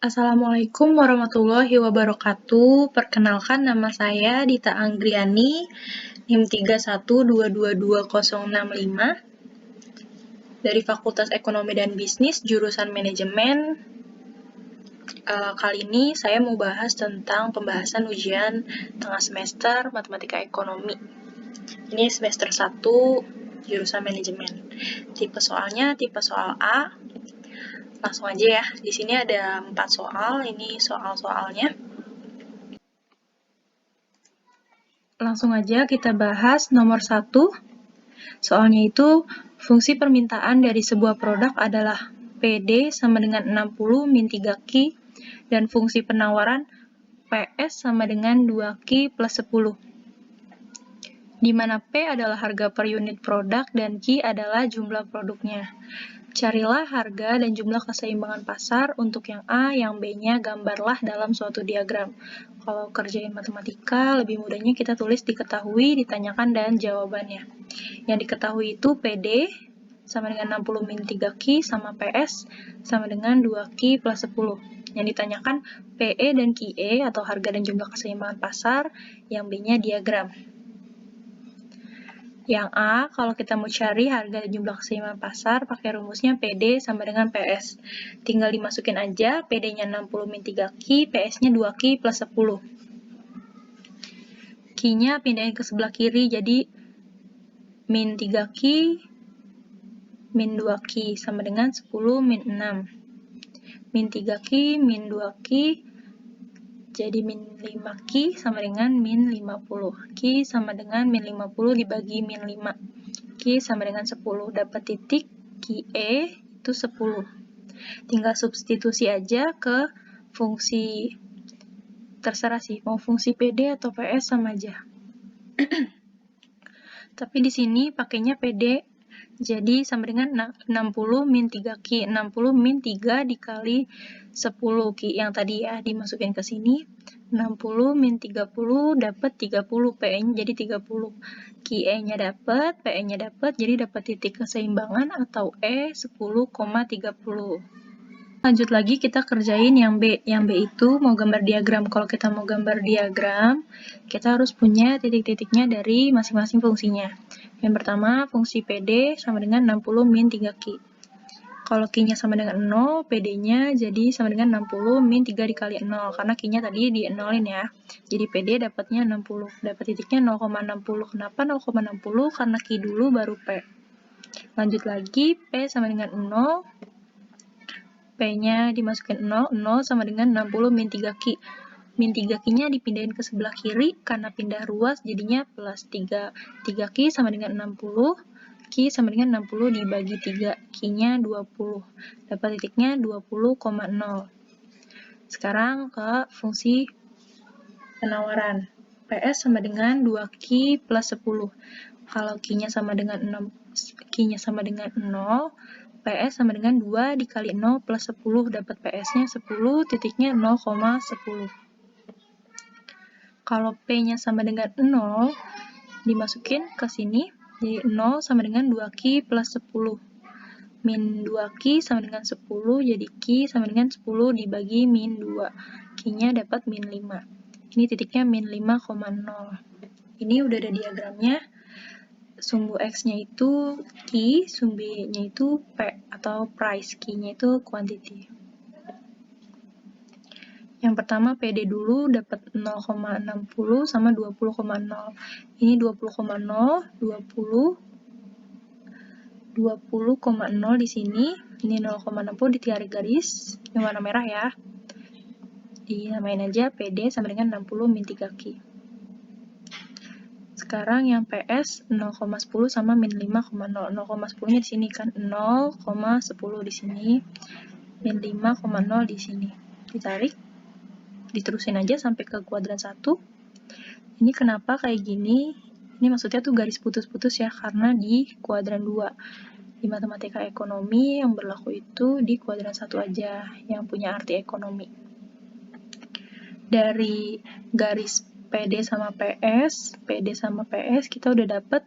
Assalamualaikum warahmatullahi wabarakatuh. Perkenalkan, nama saya Dita Anggriani, NIM 31222065 dari Fakultas Ekonomi dan Bisnis, jurusan Manajemen. Kali ini saya mau bahas tentang pembahasan ujian tengah semester Matematika Ekonomi. Ini semester 1, jurusan Manajemen. Tipe soalnya tipe soal A. Langsung aja ya, di sini ada 4 soal, ini soal-soalnya. Langsung aja kita bahas nomor 1. Soalnya itu, fungsi permintaan dari sebuah produk adalah PD sama dengan 60 min 3Q, dan fungsi penawaran PS sama dengan 2Q plus 10. Di mana P adalah harga per unit produk dan Q adalah jumlah produknya. Carilah harga dan jumlah keseimbangan pasar untuk yang A, yang B-nya gambarlah dalam suatu diagram. Kalau kerjain matematika, lebih mudahnya kita tulis diketahui, ditanyakan, dan jawabannya. Yang diketahui itu PD sama dengan 60 min 3Q sama PS sama dengan 2Q plus 10. Yang ditanyakan PE dan QE atau harga dan jumlah keseimbangan pasar, yang B-nya diagram. Yang A, kalau kita mau cari harga dan jumlah keseimbangan pasar, pakai rumusnya PD sama dengan PS. Tinggal dimasukin aja, PD-nya 60 min 3Q, PS-nya 2Q plus 10. Q-nya pindahin ke sebelah kiri, jadi min 3Q, min 2Q, sama dengan 10 min 6. Min 3Q, min 2Q, jadi min 5Q sama dengan min 50. Q sama dengan min 50 dibagi min 5. Q sama dengan 10. Dapat titik QE itu 10. Tinggal substitusi aja ke fungsi, terserah sih, mau fungsi PD atau PS sama aja. Tapi di sini pakainya PD, jadi sama dengan 60 min 3Q. 60 min 3 dikali 10 Q yang tadi ya, dimasukin ke sini. 60 min 30 dapat 30, PE-nya jadi 30. QE-nya dapat, PE-nya dapat, jadi dapat titik keseimbangan atau E 10,30. Lanjut lagi kita kerjain yang B. Yang B itu mau gambar diagram. Kalau kita mau gambar diagram, kita harus punya titik-titiknya dari masing-masing fungsinya. Yang pertama, fungsi PD sama dengan 60 min 3Q. Kalau Q-nya sama dengan 0, PD-nya jadi sama dengan 60 min 3 dikali 0, karena Q-nya tadi di 0-in ya. Jadi PD dapatnya 60. Dapat titiknya 0,60. Kenapa 0,60? Karena Q dulu baru P. Lanjut lagi, P sama dengan 0. P-nya dimasukin 0, 0 sama dengan 60 min 3Q. Min 3Q-nya dipindahin ke sebelah kiri, karena pindah ruas jadinya plus 3. 3Q sama dengan 60, Q sama dengan 60 dibagi 3, Q-nya 20. Dapat titiknya 20,0. Sekarang ke fungsi penawaran. PS sama dengan 2Q plus 10. Kalau Q-nya sama dengan 0, PS sama dengan 2 dikali 0 plus 10, dapat PS-nya 10, titiknya 0,10. Kalau P-nya sama dengan 0, dimasukin ke sini, jadi 0 sama dengan 2Q plus 10. Min 2Q sama dengan 10, jadi Q sama dengan 10 dibagi min 2. Q-nya dapat min 5. Ini titiknya min 5,0. Ini udah ada diagramnya. Sumbu X-nya itu Q, sumbu Y-nya itu P atau price, Q-nya itu quantity. Yang pertama PD dulu dapat 0,60 sama 20,0. Ini 20,0, 20,0 di sini. Ini 0,60 ditarik garis yang warna merah ya. Dinamain aja PD sama dengan 60 min 3Q. Sekarang yang PS 0,10 sama min 5,0. 0,10-nya di sini kan, 0,10 di sini, min 5,0 di sini. Ditarik, diterusin aja sampai ke kuadran 1. Ini kenapa kayak gini? Ini maksudnya tuh garis putus-putus ya, karena di kuadran 2. Di matematika ekonomi yang berlaku itu di kuadran 1 aja, yang punya arti ekonomi. Dari garis PD sama PS, kita udah dapet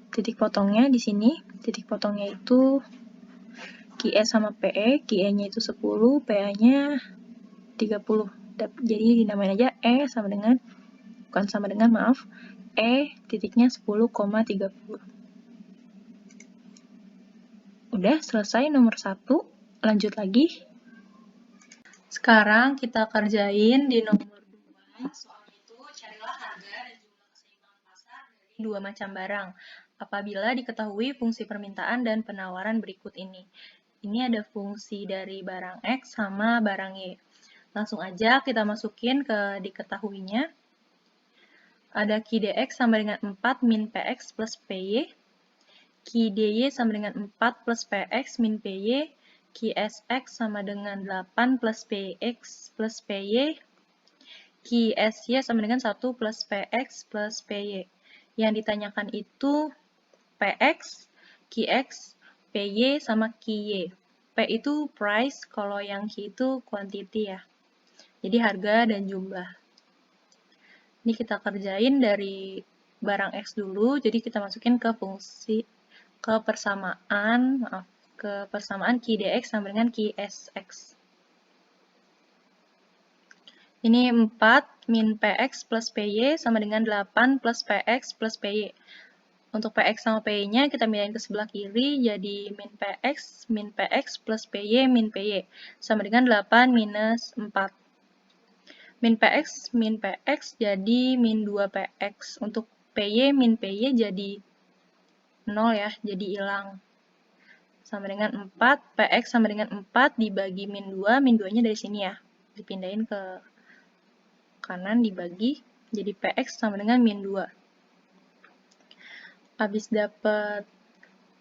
titik potongnya di sini. Titik potongnya itu QE sama PE, QE-nya itu 10, PE-nya 30. Jadi dinamain aja E sama dengan, bukan sama dengan, maaf, E titiknya 10,30. Udah selesai nomor 1, lanjut lagi. Sekarang kita kerjain di nomor 2, soalnya itu carilah harga dan jumlah keseimbangan pasar dari dua macam barang apabila diketahui fungsi permintaan dan penawaran berikut ini. Ini ada fungsi dari barang X sama barang Y. Langsung aja kita masukin ke diketahuinya. Ada Ki DX sama dengan 4 min PX plus PY. Ki DY sama dengan 4 plus PX min PY. Ki SX sama dengan 8 plus PX plus PY. Ki SY sama dengan 1 plus PX plus PY. Yang ditanyakan itu PX, QX, PY, sama QY. P itu price, kalau yang Q itu quantity ya. Jadi harga dan jumlah. Ini kita kerjain dari barang X dulu, jadi kita masukin ke fungsi, ke persamaan Ki DX sama dengan Ki SX. Ini 4 min PX plus PY sama dengan 8 plus PX plus PY. Untuk PX sama PY-nya kita pindahin ke sebelah kiri, jadi min PX plus PY min PY. Sama dengan 8 minus 4. Min PX jadi min 2 PX. Untuk PY min PY jadi 0 ya, jadi hilang. Sama dengan 4, PX sama dengan 4 dibagi min 2, min 2-nya dari sini ya. Dipindahin ke kanan, dibagi, jadi PX sama dengan min 2. Habis dapet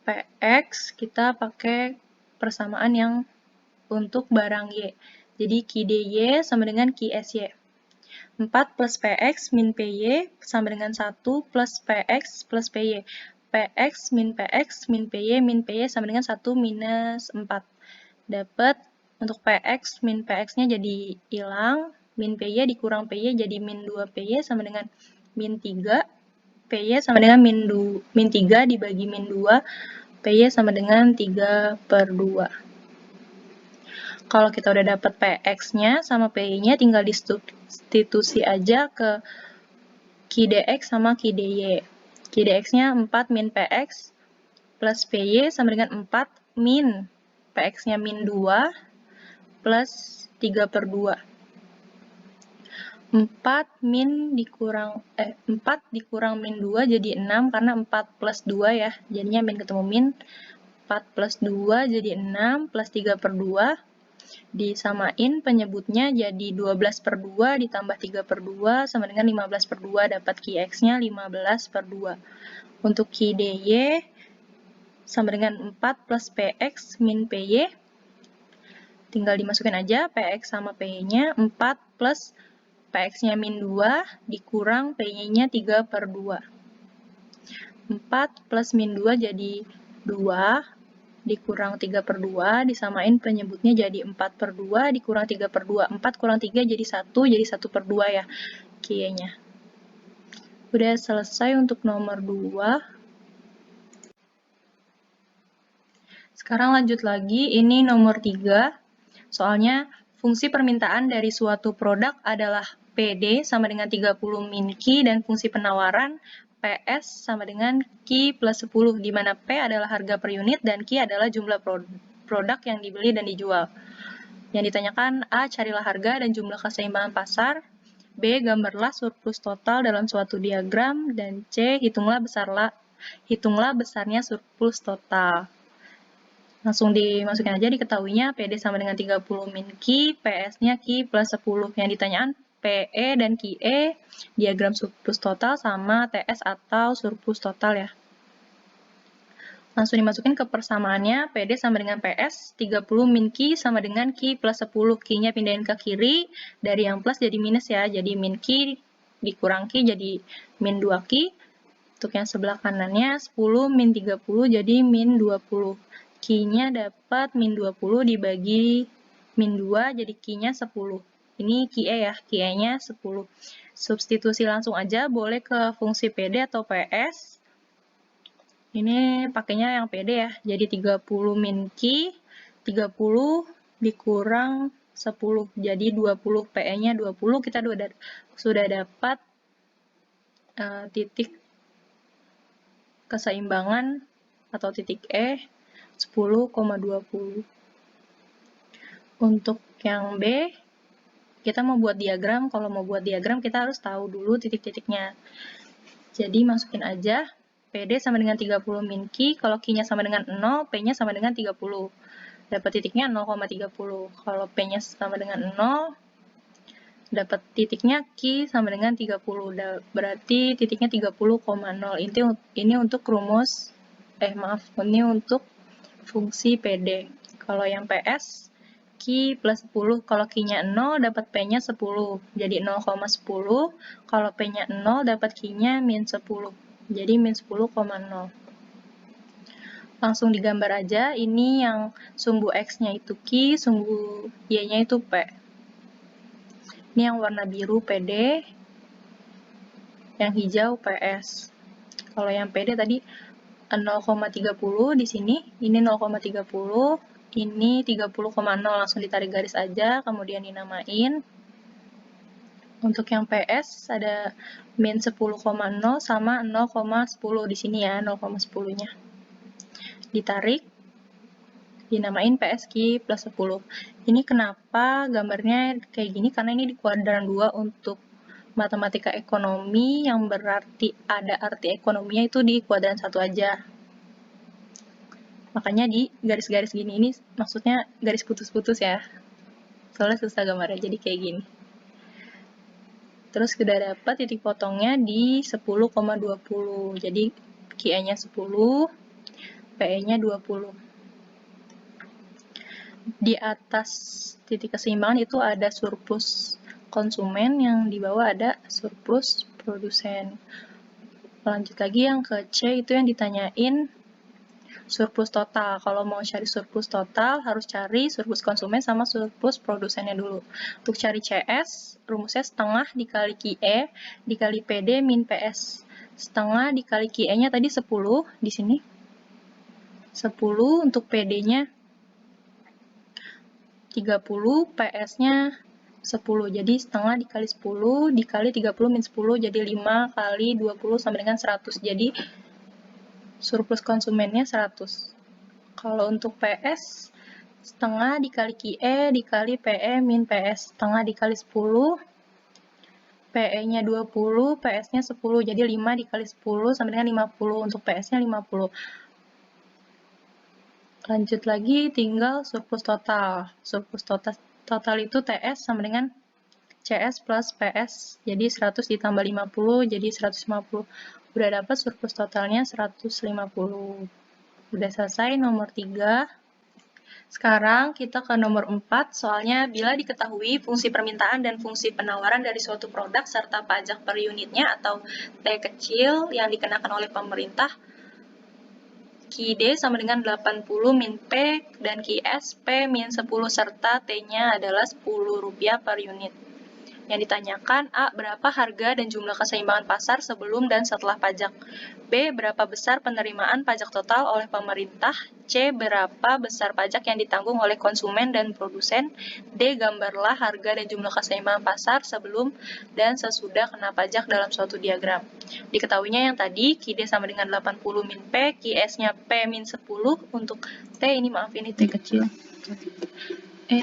PX, kita pakai persamaan yang untuk barang Y. Jadi Ki DY sama dengan Ki SY. 4 plus PX min PY sama dengan 1 plus PX plus PY. PX min PY min PY sama dengan 1 minus 4. Dapat untuk PX min PX-nya jadi hilang. Min PY dikurang PY jadi min 2 PY sama dengan min 3. PY sama dengan min 3 dibagi min 2. PY sama dengan 3 per 2. Kalau kita udah dapat PX-nya sama PY-nya, tinggal disubstitusi aja ke Ki DX sama Ki DY. Ki DX-nya 4 min PX plus PY sama dengan 4 min PX-nya min 2 plus 3 per 2. 4 dikurang min 2 jadi 6 karena 4 plus 2 ya. Jadinya min ketemu min. 4 plus 2 jadi 6 plus 3 per 2. Disamain penyebutnya jadi 12 per 2 ditambah 3 per 2 sama dengan 15 per 2. Dapat Ki X-nya 15 per 2. Untuk Ki DY sama dengan 4 plus PX min PY. Tinggal dimasukin aja PX sama PY-nya. 4 plus PX-nya min 2 dikurang PY-nya 3 per 2. 4 plus min 2 jadi 2 dikurang 3 per 2, disamain penyebutnya jadi 4 per 2 dikurang 3 per 2. 4 kurang 3 jadi 1 per 2 ya Q-nya. Udah selesai untuk nomor 2. Sekarang lanjut lagi, ini nomor 3. Soalnya fungsi permintaan dari suatu produk adalah PD sama dengan 30 min Q dan fungsi penawaran PS sama dengan Q plus 10, di mana P adalah harga per unit dan Q adalah jumlah produk yang dibeli dan dijual. Yang ditanyakan A. Carilah harga dan jumlah keseimbangan pasar. B. Gambarlah surplus total dalam suatu diagram. Dan C. Hitunglah besarnya surplus total. Langsung dimasukin aja diketahuinya PD sama dengan 30 min Q, PS-nya Q plus 10. Yang ditanyaan PE dan QE, diagram surplus total sama TS atau surplus total ya. Langsung dimasukin ke persamaannya, PD sama dengan PS, 30 min Q sama dengan Q plus 10. Q-nya pindahin ke kiri, dari yang plus jadi minus ya. Jadi min Q dikurang Q jadi min 2Q. Untuk yang sebelah kanannya, 10 min 30 jadi min 20. Q-nya dapat min 20 dibagi min 2, jadi Q-nya 10. Ini QE ya, QE-nya 10. Substitusi langsung aja, boleh ke fungsi PD atau PS. Ini pakainya yang PD ya, jadi 30 min Q, 30 dikurang 10. Jadi 20, PE-nya 20, kita sudah dapat titik keseimbangan atau titik E 10,20. Untuk yang B, kita mau buat diagram. Kalau mau buat diagram, kita harus tahu dulu titik-titiknya. Jadi, masukin aja. PD sama dengan 30 min Q. Kalau Q-nya sama dengan 0, P-nya sama dengan 30. Dapat titiknya 0,30. Kalau P-nya sama dengan 0, dapat titiknya Q sama dengan 30. Berarti titiknya 30,0. Ini untuk rumus, ini untuk fungsi PD. Kalau yang PS, Q plus 10, kalau Q-nya 0, dapat P-nya 10. Jadi 0,10. Kalau P-nya 0, dapat Q-nya min 10. Jadi min 10,0. Langsung digambar aja. Ini yang sumbu X-nya itu Q, sumbu Y-nya itu P. Ini yang warna biru PD, yang hijau PS. Kalau yang PD tadi 0,30 di sini, ini 0,30. Ini 30,0, langsung ditarik garis aja, kemudian dinamain. Untuk yang PS ada min 10,0 sama 0,10 di sini ya, 0,10-nya. Ditarik, dinamain PSQ plus 10. Ini kenapa gambarnya kayak gini? Karena ini di kuadran 2 untuk matematika ekonomi, yang berarti ada arti ekonominya itu di kuadran 1 aja. Makanya di garis-garis gini, ini maksudnya garis putus-putus ya. Soalnya susah gambarnya, jadi kayak gini. Terus sudah dapat titik potongnya di 10,20. Jadi QE-nya 10, PE-nya 20. Di atas titik keseimbangan itu ada surplus konsumen, yang di bawah ada surplus produsen. Lanjut lagi yang ke C, itu yang ditanyain surplus total. Kalau mau cari surplus total, harus cari surplus konsumen sama surplus produsennya dulu. Untuk cari CS, rumusnya setengah dikali QE dikali PD min PS. Setengah dikali QE-nya tadi 10 di sini. 10 untuk PD-nya 30, PS-nya 10. Jadi setengah dikali 10 dikali 30 min 10, jadi 5 kali 20 sama dengan 100. Jadi surplus konsumennya 100. Kalau untuk PS, setengah dikali QE dikali PE min PS. Setengah dikali 10, PE-nya 20, PS-nya 10. Jadi 5 dikali 10 sama dengan 50. Untuk PS-nya 50. Lanjut lagi, tinggal surplus total. Surplus total itu TS sama dengan CS plus PS. Jadi 100 ditambah 50, jadi 150. Udah dapat surplus totalnya 150. Udah selesai nomor 3. Sekarang kita ke nomor 4, soalnya bila diketahui fungsi permintaan dan fungsi penawaran dari suatu produk serta pajak per unitnya atau T kecil yang dikenakan oleh pemerintah, QD sama dengan 80 min P dan QS P min 10 serta T-nya adalah Rp10 per unit. Yang ditanyakan, A. Berapa harga dan jumlah keseimbangan pasar sebelum dan setelah pajak? B. Berapa besar penerimaan pajak total oleh pemerintah? C. Berapa besar pajak yang ditanggung oleh konsumen dan produsen? D. Gambarlah harga dan jumlah keseimbangan pasar sebelum dan sesudah kena pajak dalam suatu diagram. Diketahuinya yang tadi, QD sama dengan 80 min P, QS-nya P min 10. Untuk T, ini maaf, ini T kecil.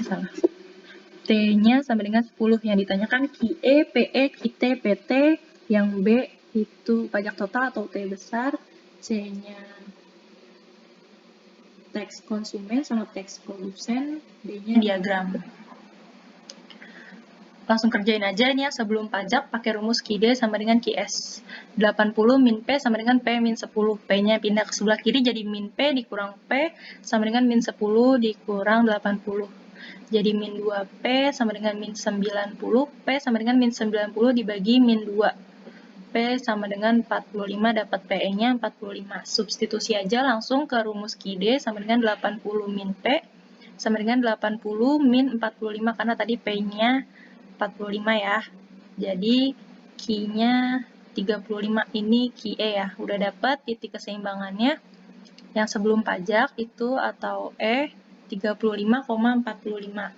Salah. T-nya sama dengan 10. Yang ditanyakan QE, PE, QT, PT. Yang B itu pajak total atau T besar. C-nya teks konsumen sama teks produsen. D-nya diagram. Langsung kerjain aja nih ya, sebelum pajak pakai rumus QD sama dengan QS. 80 min P sama dengan P min 10. P-nya pindah ke sebelah kiri jadi min P dikurang P sama dengan min 10 dikurang 80. Jadi min 2P sama dengan min 90, P sama dengan min 90 dibagi min 2. P sama dengan 45, dapat PE-nya 45. Substitusi aja langsung ke rumus QD sama dengan 80 min P sama dengan 80 min 45, karena tadi P-nya 45 ya. Jadi Q-nya 35, ini QE ya. Udah dapat titik keseimbangannya yang sebelum pajak itu atau E 35,45.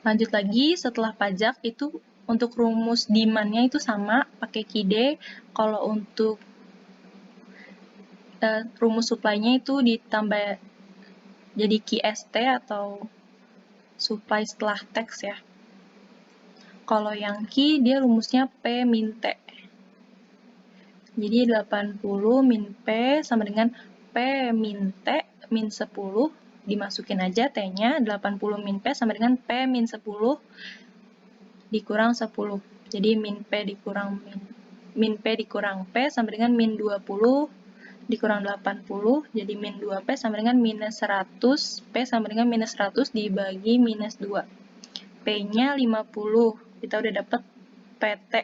Lanjut lagi, setelah pajak itu untuk rumus demand-nya itu sama, pakai QD. Kalau untuk rumus supply-nya itu ditambah jadi QST atau supply setelah tax ya. Kalau yang Q, dia rumusnya P min T. Jadi 80 min P sama dengan P min T min 10. Dimasukin aja T-nya, 80 min P sama dengan P min 10 dikurang 10. Jadi min P dikurang min P dikurang P sama dengan min 20 dikurang 80. Jadi min 2P sama dengan minus 100. P sama dengan minus 100 dibagi minus 2. P-nya 50. Kita udah dapat PT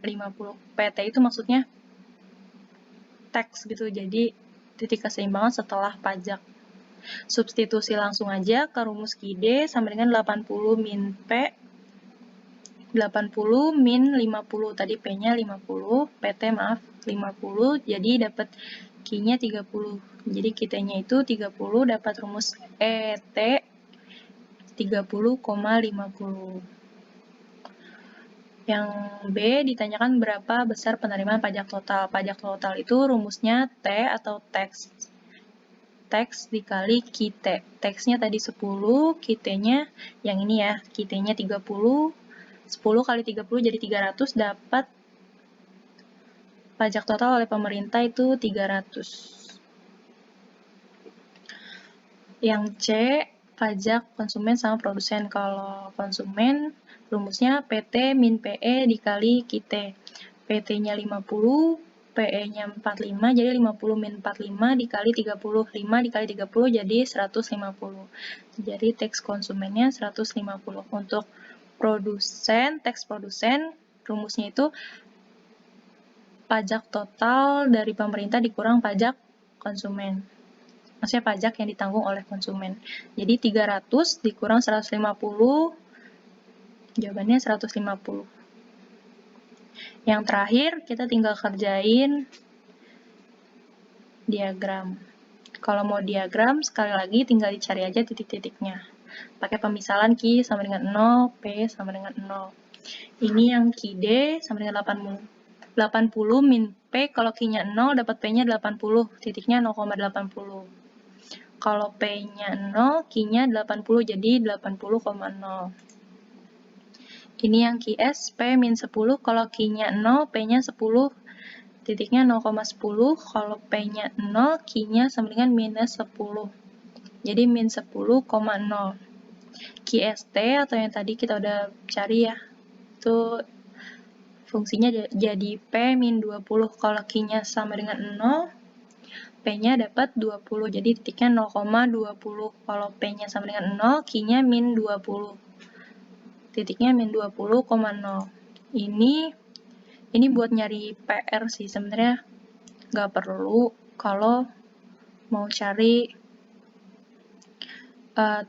50. PT itu maksudnya tax gitu. Jadi titik keseimbangan setelah pajak. Substitusi langsung aja ke rumus QD sama dengan 80 min P 80 min 50, tadi P-nya 50, PT maaf 50, jadi dapat Q-nya 30. Jadi kita-nya itu 30, dapat rumus ET 30,50. Yang B ditanyakan berapa besar penerimaan pajak total. Pajak total itu rumusnya T atau tax. Tax dikali QT. Tax-nya tadi 10, QT-nya yang ini ya, QT-nya 30. 10 kali 30 jadi 300, dapat pajak total oleh pemerintah itu 300. Yang C, pajak konsumen sama produsen. Kalau konsumen, rumusnya PT min PE dikali QT. PT-nya 50, PE-nya 45, jadi 50 min 45 dikali 30. 5 dikali 30 jadi 150. Jadi tax konsumennya 150. Untuk produsen, tax produsen, rumusnya itu pajak total dari pemerintah dikurang pajak konsumen. Maksudnya pajak yang ditanggung oleh konsumen. Jadi 300 dikurang 150, jawabannya 150. Yang terakhir, kita tinggal kerjain diagram. Kalau mau diagram, sekali lagi tinggal dicari aja titik-titiknya. Pakai pemisalan Q sama dengan 0, P sama dengan 0. Ini yang QD sama dengan 80 min P, kalau Q-nya 0, dapat P-nya 80, titiknya 0,80. Kalau P-nya 0, Q-nya 80, jadi 80,0. Ini yang QS, P min 10, kalau Q-nya 0, P-nya 10, titiknya 0,10. Kalau P-nya 0, Q-nya sama dengan minus 10. Jadi min 10,0. QST atau yang tadi kita udah cari ya, itu fungsinya jadi P min 20. Kalau Q-nya sama dengan 0, P-nya dapat 20. Jadi titiknya 0,20. Kalau P-nya sama dengan 0, Q-nya min 20. Titiknya min 20,0. Ini buat nyari PR sih, sebenarnya nggak perlu kalau mau cari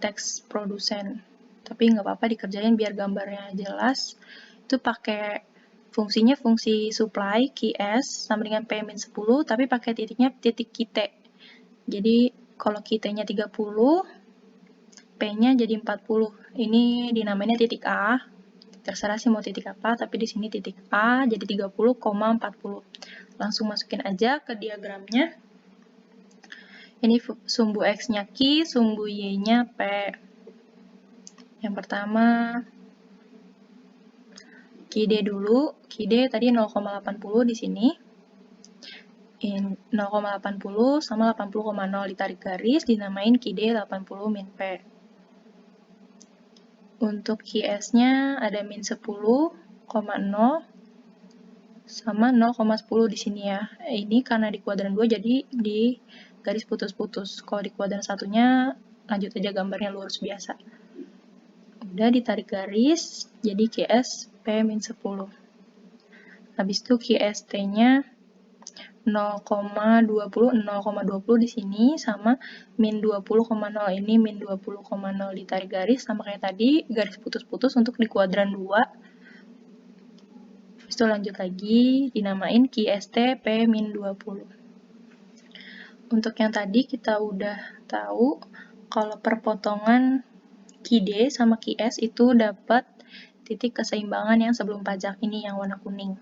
tax produsen. Tapi nggak apa-apa dikerjain biar gambarnya jelas. Itu pakai fungsinya fungsi supply QS sama dengan P min 10, tapi pakai titiknya titik QT. Jadi kalau QT-nya 30, P-nya jadi 40. Ini dinamainnya titik A. Terserah sih mau titik apa, tapi di sini titik A jadi 30,40. Langsung masukin aja ke diagramnya. Ini sumbu X-nya Q, sumbu Y-nya P. Yang pertama, QD dulu. QD tadi 0,80 di sini. 0,80 sama 80,0 ditarik garis, dinamain QD 80 min P. Untuk QS-nya ada min 10,0 sama 0,10 di sini ya. Ini karena di kuadran 2 jadi di garis putus-putus. Kalau di kuadran satunya lanjut aja gambarnya lurus biasa. Udah ditarik garis, jadi QS P min 10. Habis itu QST-nya 0,20 di sini sama min 20,0. Ini min 20,0 ditarik garis sama kayak tadi, garis putus-putus untuk di kuadran 2. Habis itu lanjut lagi, dinamain QST P min 20. Untuk yang tadi kita udah tahu kalau perpotongan QD sama QS itu dapat titik keseimbangan yang sebelum pajak, ini yang warna kuning.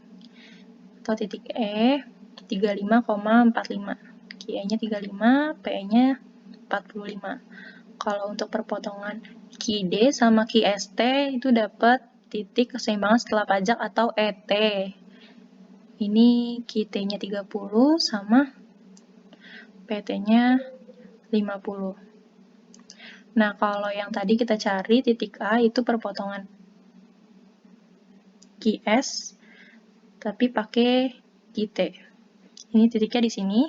Atau titik E 35,45. QE-nya 35, PE-nya 45. Kalau untuk perpotongan QD sama QST itu dapat titik keseimbangan setelah pajak atau ET. Ini QT-nya 30 sama PT-nya 50. Nah, kalau yang tadi kita cari titik A itu perpotongan QS tapi pakai QT. Ini titiknya di sini.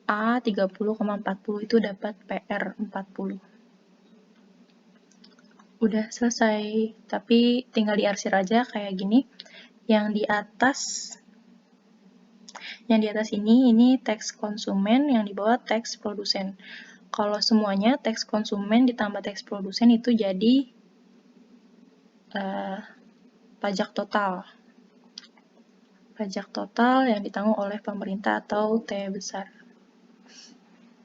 A 30,40 itu dapat PR 40. Udah selesai, tapi tinggal diarsir aja kayak gini. Yang di atas ini teks konsumen, yang di bawah teks produsen. Kalau semuanya teks konsumen ditambah teks produsen itu jadi pajak total. Pajak total yang ditanggung oleh pemerintah atau T besar.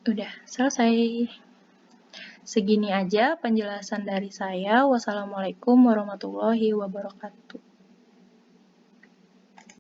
Udah selesai. Segini aja penjelasan dari saya. Wassalamualaikum warahmatullahi wabarakatuh.